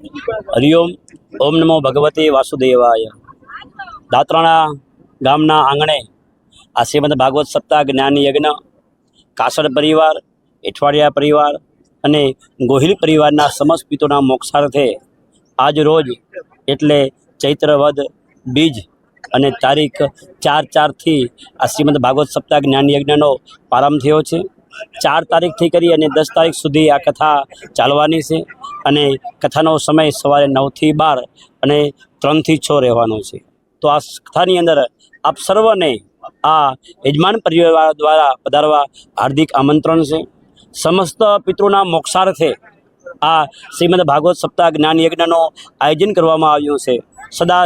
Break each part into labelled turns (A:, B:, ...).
A: હરિઓમ. ઓમ નમો ભગવતે વાસુદેવાય. દાત્રાણા ગામના આંગણે આ શ્રીમદ ભાગવત સપ્તાહ જ્ઞાન યજ્ઞ કાસડ પરિવાર, એઠવાડિયા પરિવાર અને ગોહિલ પરિવારના સમસ્ત પિતૃના મોક્ષાર્થે આજ રોજ એટલે ચૈત્ર વદ બીજ અને તારીખ 4/4થી આ શ્રીમદ ભાગવત સપ્તાહ જ્ઞાન યજ્ઞનો પ્રારંભ થયો છે. 4 તારીખથી કરી અને 10 તારીખ સુધી આ કથા ચાલવાની છે અને કથાનો સમય સવારે 9 થી 12 અને 3 થી 6 રહેવાનો છે. તો આ કથાની અંદર આપ સર્વને આ યજમાન પરિવાર દ્વારા પધારવા હાર્દિક આમંત્રણ છે. સમસ્ત પિતૃના મોક્ષાર્થે આ શ્રીમદ ભાગવત સપ્તાહ જ્ઞાન યજ્ઞનો આયોજન કરવામાં આવ્યું છે. સદા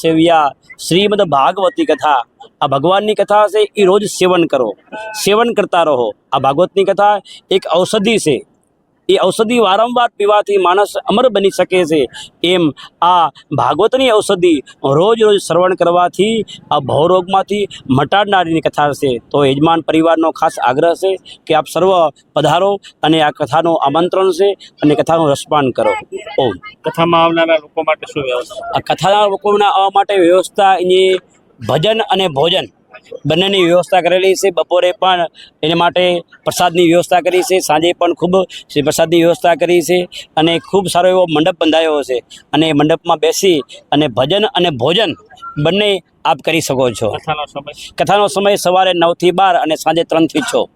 A: સેવ્યા શ્રીમદ ભાગવતી કથા. આ ભગવાનની કથા છે એ રોજ સેવન કરો, સેવન કરતા રહો. આ ભાગવતની કથા એક ઔષધિ છે. એ ઔષધિ વારંવાર પીવાથી માણસ અમર બની શકે છે. એમ આ ભાગવતની ઔષધિ રોજ શ્રવણ કરવાથી આ ભવરોગમાંથી મટાડનારીની કથા છે. તો યજમાન પરિવારનો ખાસ આગ્રહ છે કે આપ સર્વ પધારો અને આ કથાનું આમંત્રણ છે અને કથાનું રસપાન કરો. ઓમ.
B: કથામાં આવનારા લોકો માટે શું વ્યવસ્થા?
A: આ કથાના લોકોના આવવા માટે વ્યવસ્થા એની ભજન અને ભોજન બંનેની વ્યવસ્થા કરેલી છે. બપોરે પણ એના માટે પ્રસાદની વ્યવસ્થા કરી છે, સાંજે પણ ખૂબ પ્રસાદની વ્યવસ્થા કરી છે અને ખૂબ સારો એવો મંડપ બંધાયો છે અને એ મંડપમાં બેસી અને ભજન અને ભોજન બંને આપ કરી શકો છો.
B: કથાનો સમય?
A: કથાનો સમય સવારે 9 થી 12 અને સાંજે 3 થી 6.